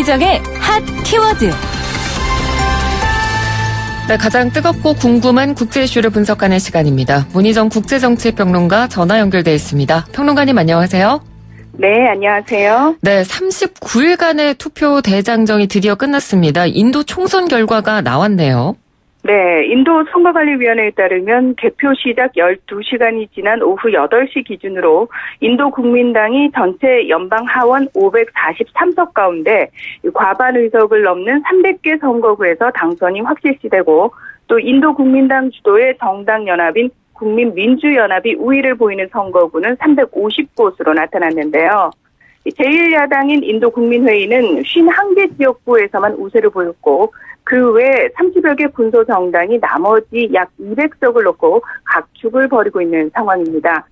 김희정의 핫 키워드. 네, 가장 뜨겁고 궁금한 국제 이슈를 분석하는 시간입니다. 문희정 국제정치평론가 전화 연결돼 있습니다. 평론가님 안녕하세요. 네, 안녕하세요. 네, 39일간의 투표 대장정이 드디어 끝났습니다. 인도 총선 결과가 나왔네요. 네, 인도 선거관리위원회에 따르면 개표 시작 12시간이 지난 오후 8시 기준으로 인도 국민당이 전체 연방 하원 543석 가운데 과반 의석을 넘는 300개 선거구에서 당선이 확실시되고, 또 인도 국민당 주도의 정당 연합인 국민민주연합이 우위를 보이는 선거구는 350곳으로 나타났는데요. 제1야당인 인도국민회의는 51개 지역구에서만 우세를 보였고, 그 외 30여 개 군소 정당이 나머지 약 200석을 놓고 각축을 벌이고 있는 상황입니다.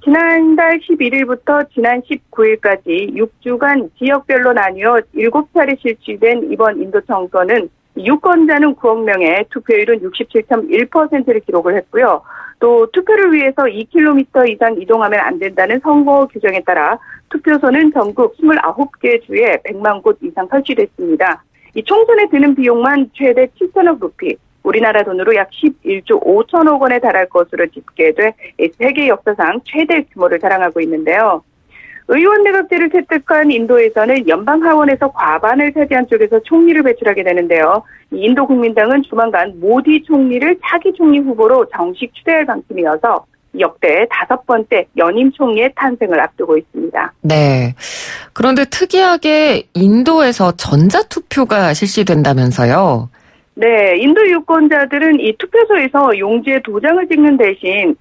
지난달 11일부터 지난 19일까지 6주간 지역별로 나뉘어 7차례 실시된 이번 인도 총선은 유권자는 9억 명에 투표율은 67.1%를 기록을 했고요. 또 투표를 위해서 2km 이상 이동하면 안 된다는 선거 규정에 따라 투표소는 전국 29개 주에 100만 곳 이상 설치됐습니다. 이 총선에 드는 비용만 최대 7천억 루피, 우리나라 돈으로 약 11조 5천억 원에 달할 것으로 집계돼 세계 역사상 최대 규모를 자랑하고 있는데요. 의원 내각제를 채택한 인도에서는 연방 하원에서 과반을 차지한 쪽에서 총리를 배출하게 되는데요. 인도 국민당은 조만간 모디 총리를 차기 총리 후보로 정식 추대할 방침이어서 역대 5번째 연임 총리의 탄생을 앞두고 있습니다. 네. 그런데 특이하게 인도에서 전자투표가 실시된다면서요? 네, 인도 유권자들은 이 투표소에서 용지에 도장을 찍는 대신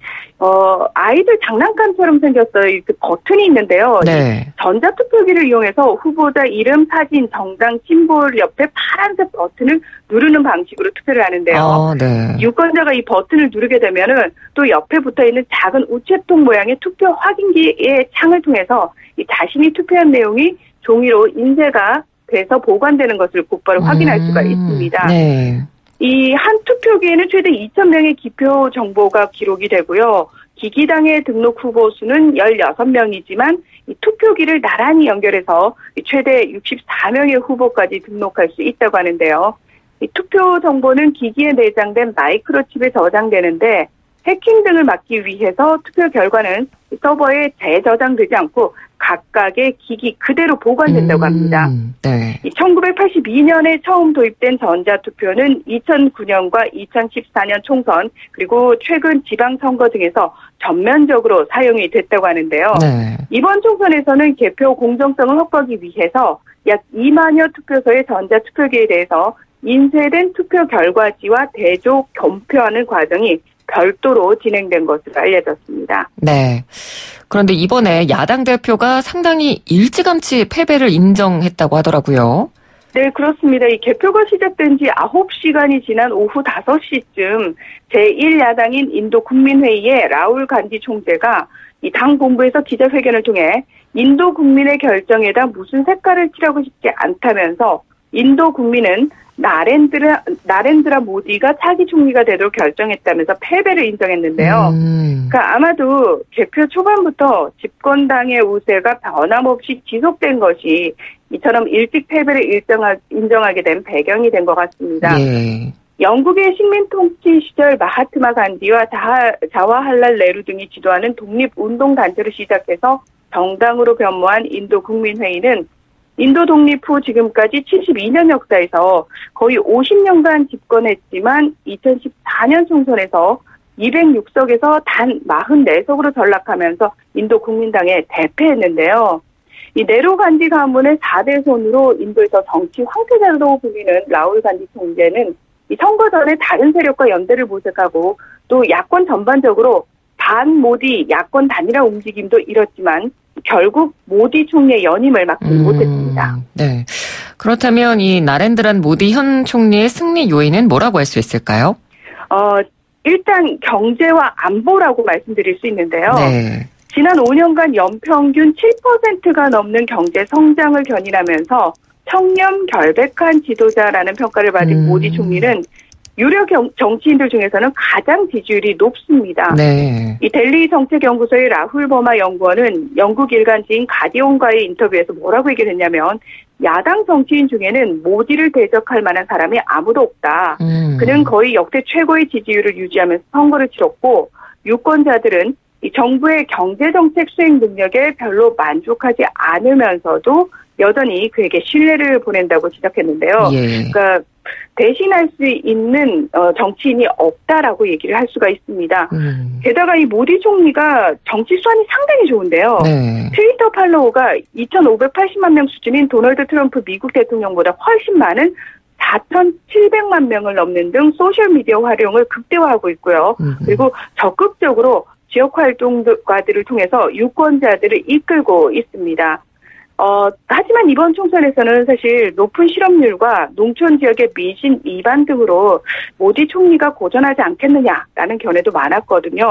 아이들 장난감처럼 생겼어요. 그 버튼이 있는데요. 네. 전자투표기를 이용해서 후보자 이름, 사진, 정당 심볼 옆에 파란색 버튼을 누르는 방식으로 투표를 하는데요. 네. 유권자가 이 버튼을 누르게 되면은 또 옆에 붙어있는 작은 우체통 모양의 투표 확인기의 창을 통해서 이 자신이 투표한 내용이 종이로 인쇄가 돼서 보관되는 것을 곧바로 확인할 수가 있습니다. 네. 이 한 투표기에는 최대 2,000명의 기표 정보가 기록이 되고요. 기기당의 등록 후보 수는 16명이지만 이 투표기를 나란히 연결해서 최대 64명의 후보까지 등록할 수 있다고 하는데요. 이 투표 정보는 기기에 내장된 마이크로칩에 저장되는데 해킹 등을 막기 위해서 투표 결과는 서버에 재저장되지 않고 각각의 기기 그대로 보관된다고 합니다. 네. 1982년에 처음 도입된 전자투표는 2009년과 2014년 총선 그리고 최근 지방선거 등에서 전면적으로 사용이 됐다고 하는데요. 네. 이번 총선에서는 개표 공정성을 확보하기 위해서 약 2만여 투표소의 전자투표기에 대해서 인쇄된 투표 결과지와 대조 검표하는 과정이 별도로 진행된 것으로 알려졌습니다. 네. 그런데 이번에 야당 대표가 상당히 일찌감치 패배를 인정했다고 하더라고요. 네, 그렇습니다. 이 개표가 시작된 지 9시간이 지난 오후 5시쯤 제1야당인 인도 국민회의의 라울 간디 총재가 이 당 본부에서 기자회견을 통해 인도 국민의 결정에다 무슨 색깔을 칠하고 싶지 않다면서 인도 국민은 나렌드라 모디가 차기 총리가 되도록 결정했다면서 패배를 인정했는데요. 그러니까 아마도 개표 초반부터 집권당의 우세가 변함없이 지속된 것이 이처럼 일찍 패배를 인정하게 된 배경이 된 것 같습니다. 예. 영국의 식민 통치 시절 마하트마 간디와 자와할랄 네루 등이 지도하는 독립운동단체를 시작해서 정당으로 변모한 인도 국민회의는 인도 독립 후 지금까지 72년 역사에서 거의 50년간 집권했지만 2014년 총선에서 206석에서 단 44석으로 전락하면서 인도 국민당에 대패했는데요. 이 네로 간디 가문의 4대손으로 인도에서 정치 황태자로 불리는 라울 간디 총재는 이 선거 전에 다른 세력과 연대를 모색하고 또 야권 전반적으로 반모디 야권 단일화 움직임도 이뤘지만 결국 모디 총리의 연임을 막지 못했습니다. 네. 그렇다면 이 나렌드란 모디 현 총리의 승리 요인은 뭐라고 할 수 있을까요? 일단 경제와 안보라고 말씀드릴 수 있는데요. 네. 지난 5년간 연평균 7%가 넘는 경제 성장을 견인하면서 청렴 결백한 지도자라는 평가를 받은 모디 총리는 유력 정치인들 중에서는 가장 지지율이 높습니다. 네. 이 델리 정책연구소의 라훌 버마 연구원은 영국 일간지인 가디언과의 인터뷰에서 뭐라고 얘기를 했냐면 야당 정치인 중에는 모디를 대적할 만한 사람이 아무도 없다. 그는 거의 역대 최고의 지지율을 유지하면서 선거를 치렀고 유권자들은 이 정부의 경제정책 수행 능력에 별로 만족하지 않으면서도 여전히 그에게 신뢰를 보낸다고 지적했는데요. 예. 그러니까 대신할 수 있는 정치인이 없다라고 얘기를 할 수가 있습니다. 게다가 이 모디 총리가 정치 수완이 상당히 좋은데요. 네. 트위터 팔로워가 2,580만 명 수준인 도널드 트럼프 미국 대통령보다 훨씬 많은 4,700만 명을 넘는 등 소셜미디어 활용을 극대화하고 있고요. 그리고 적극적으로 지역 활동가들을 통해서 유권자들을 이끌고 있습니다. 하지만 이번 총선에서는 사실 높은 실업률과 농촌 지역의 민심 위반 등으로 모디 총리가 고전하지 않겠느냐라는 견해도 많았거든요.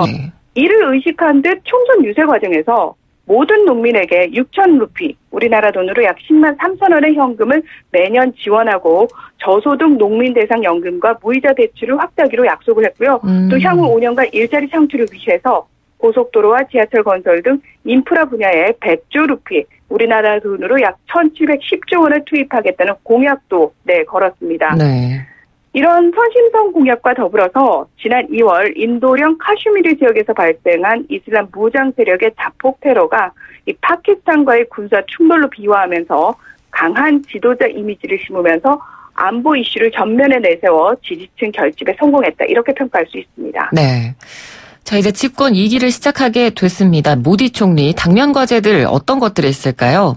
이를 의식한 듯 총선 유세 과정에서 모든 농민에게 6천 루피, 우리나라 돈으로 약 10만 3천 원의 현금을 매년 지원하고 저소득 농민 대상 연금과 무이자 대출을 확대하기로 약속을 했고요. 또 향후 5년간 일자리 창출을 위해서 고속도로와 지하철 건설 등 인프라 분야에 100조 루피, 우리나라 돈으로 약 1,710조 원을 투입하겠다는 공약도 걸었습니다. 네. 이런 선심성 공약과 더불어서 지난 2월 인도령 카슈미르 지역에서 발생한 이슬람 무장 세력의 자폭 테러가 이 파키스탄과의 군사 충돌로 비화하면서 강한 지도자 이미지를 심으면서 안보 이슈를 전면에 내세워 지지층 결집에 성공했다. 이렇게 평가할 수 있습니다. 네. 자, 이제 집권 2기를 시작하게 됐습니다. 모디 총리 당면 과제들 어떤 것들이 있을까요?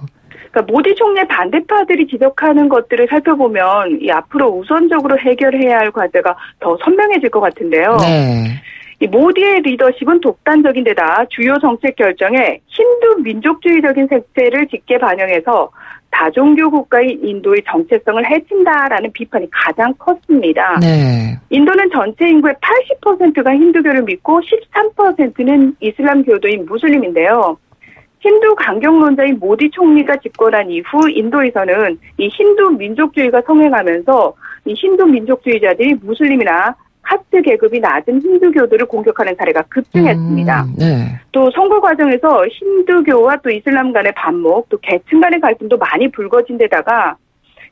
그러니까 모디 총리의 반대파들이 지적하는 것들을 살펴보면 이 앞으로 우선적으로 해결해야 할 과제가 더 선명해질 것 같은데요. 네. 이 모디의 리더십은 독단적인 데다 주요 정책 결정에 힌두 민족주의적인 색채를 짙게 반영해서 다종교 국가인 인도의 정체성을 해친다라는 비판이 가장 컸습니다. 네. 인도는 전체 인구의 80%가 힌두교를 믿고 13%는 이슬람교도인 무슬림인데요. 힌두 강경론자인 모디 총리가 집권한 이후 인도에서는 이 힌두 민족주의가 성행하면서 이 힌두 민족주의자들이 무슬림이나 카스트 계급이 낮은 힌두교도를 공격하는 사례가 급증했습니다. 네. 또 선거 과정에서 힌두교와 또 이슬람 간의 반목, 또 계층 간의 갈등도 많이 불거진 데다가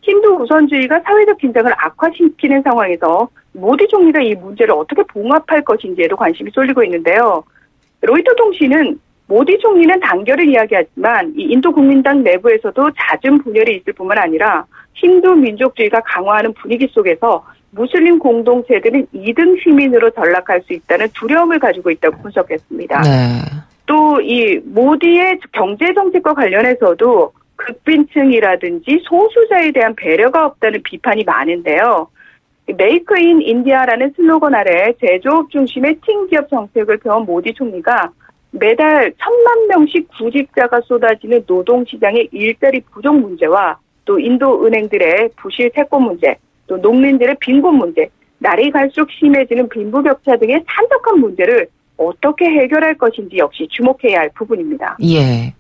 힌두 우선주의가 사회적 긴장을 악화시키는 상황에서 모디 총리가 이 문제를 어떻게 봉합할 것인지에도 관심이 쏠리고 있는데요. 로이터 통신은 모디 총리는 단결을 이야기하지만 이 인도 국민당 내부에서도 잦은 분열이 있을 뿐만 아니라 힌두 민족주의가 강화하는 분위기 속에서 무슬림 공동체들은 2등 시민으로 전락할 수 있다는 두려움을 가지고 있다고 분석했습니다. 네. 또 이 모디의 경제 정책과 관련해서도 극빈층이라든지 소수자에 대한 배려가 없다는 비판이 많은데요. 메이크 인 인디아라는 슬로건 아래 제조업 중심의 팀 기업 정책을 펴온 모디 총리가 매달 1,000만 명씩 구직자가 쏟아지는 노동시장의 일자리 부족 문제와 또 인도 은행들의 부실 채권 문제, 또 농민들의 빈곤 문제, 날이 갈수록 심해지는 빈부격차 등의 산적한 문제를 어떻게 해결할 것인지 역시 주목해야 할 부분입니다. 예.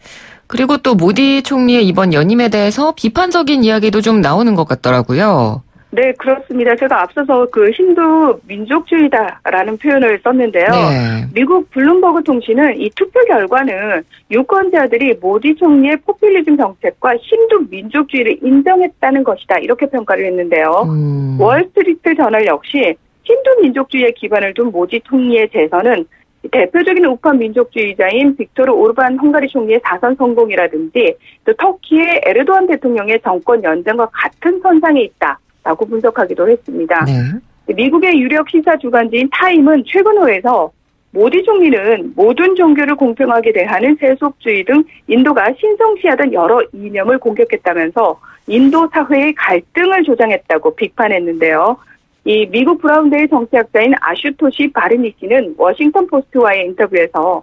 그리고 또 모디 총리의 이번 연임에 대해서 비판적인 이야기도 좀 나오는 것 같더라고요. 네, 그렇습니다. 제가 앞서서 그 힌두 민족주의다라는 표현을 썼는데요. 네. 미국 블룸버그 통신은 이 투표 결과는 유권자들이 모디 총리의 포퓰리즘 정책과 힌두 민족주의를 인정했다는 것이다. 이렇게 평가를 했는데요. 월스트리트 저널 역시 힌두 민족주의에 기반을 둔 모디 총리의 재선은 대표적인 우파 민족주의자인 빅토르 오르반 헝가리 총리의 4선 성공이라든지 또 터키의 에르도안 대통령의 정권 연장과 같은 선상에 있다. 라고 분석하기도 했습니다. 네. 미국의 유력 시사 주간지인 타임은 최근 호에서 모디 총리는 모든 종교를 공평하게 대하는 세속주의 등 인도가 신성시하던 여러 이념을 공격했다면서 인도 사회의 갈등을 조장했다고 비판했는데요. 이 미국 브라운데이 정치학자인 아슈토시 바르니 씨는 워싱턴 포스트와의 인터뷰에서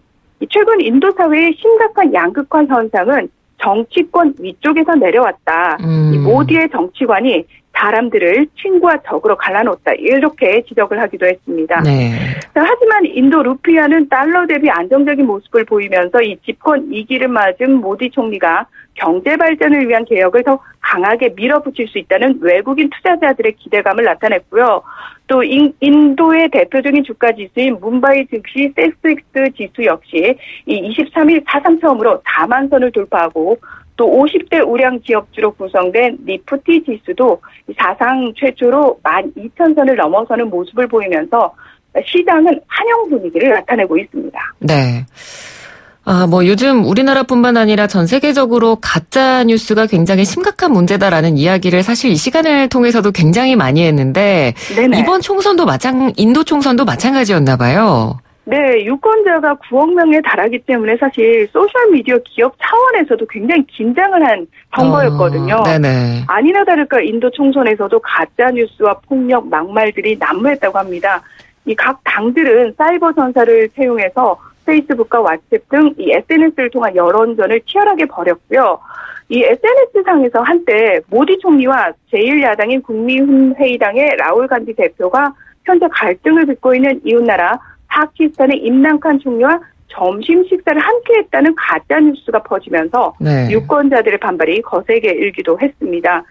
최근 인도 사회의 심각한 양극화 현상은 정치권 위쪽에서 내려왔다. 이 모디의 정치관이 사람들을 친구와 적으로 갈라놓았다. 이렇게 지적을 하기도 했습니다. 네. 하지만 인도 루피아는 달러 대비 안정적인 모습을 보이면서 이 집권 2기를 맞은 모디 총리가 경제 발전을 위한 개혁을 더 강하게 밀어붙일 수 있다는 외국인 투자자들의 기대감을 나타냈고요. 또 인도의 대표적인 주가 지수인 뭄바이 증시 센섹스 지수 역시 이 23일 사상 처음으로 4만 선을 돌파하고 또 50대 우량 기업주로 구성된 니프티 지수도 사상 최초로 12,000선을 넘어서는 모습을 보이면서 시장은 환영 분위기를 나타내고 있습니다. 네. 요즘 우리나라뿐만 아니라 전 세계적으로 가짜 뉴스가 굉장히 심각한 문제다라는 이야기를 사실 이 시간을 통해서도 굉장히 많이 했는데 네네. 이번 총선도 인도 총선도 마찬가지였나 봐요. 네, 유권자가 9억 명에 달하기 때문에 사실 소셜미디어 기업 차원에서도 굉장히 긴장을 한 선거였거든요. 네네. 아니나 다를까 인도 총선에서도 가짜뉴스와 폭력, 막말들이 난무했다고 합니다. 이 각 당들은 사이버 전사를 채용해서 페이스북과 왓츠앱 등 이 SNS를 통한 여론전을 치열하게 벌였고요. 이 SNS상에서 한때 모디 총리와 제1야당인 국민회의당의 라울 간디 대표가 현재 갈등을 빚고 있는 이웃나라 파키스탄의 임란칸 총리와 점심 식사를 함께 했다는 가짜뉴스가 퍼지면서 네. 유권자들의 반발이 거세게 일기도 했습니다.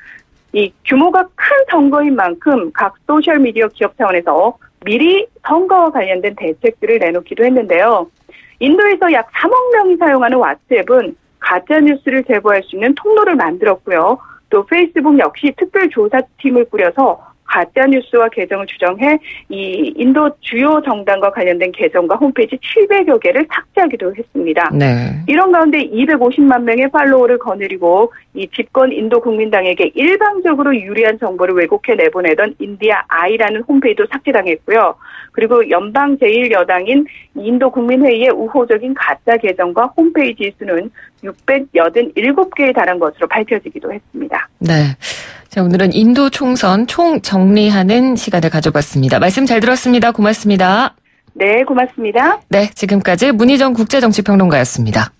이 규모가 큰 선거인 만큼 각 소셜미디어 기업 차원에서 미리 선거와 관련된 대책들을 내놓기도 했는데요. 인도에서 약 3억 명이 사용하는 왓츠앱은 가짜뉴스를 제보할 수 있는 통로를 만들었고요. 또 페이스북 역시 특별조사팀을 꾸려서 가짜뉴스와 계정을 추정해 이 인도 주요 정당과 관련된 계정과 홈페이지 700여 개를 삭제하기도 했습니다. 네. 이런 가운데 250만 명의 팔로워를 거느리고 이 집권 인도 국민당에게 일방적으로 유리한 정보를 왜곡해 내보내던 인디아 아이라는 홈페이지도 삭제당했고요. 그리고 연방 제1여당인 인도 국민회의의 우호적인 가짜 계정과 홈페이지 수는 687개에 달한 것으로 밝혀지기도 했습니다. 네. 자, 오늘은 인도 총선 총정리하는 시간을 가져봤습니다. 말씀 잘 들었습니다. 고맙습니다. 네, 고맙습니다. 네, 지금까지 문희정 국제정치평론가였습니다.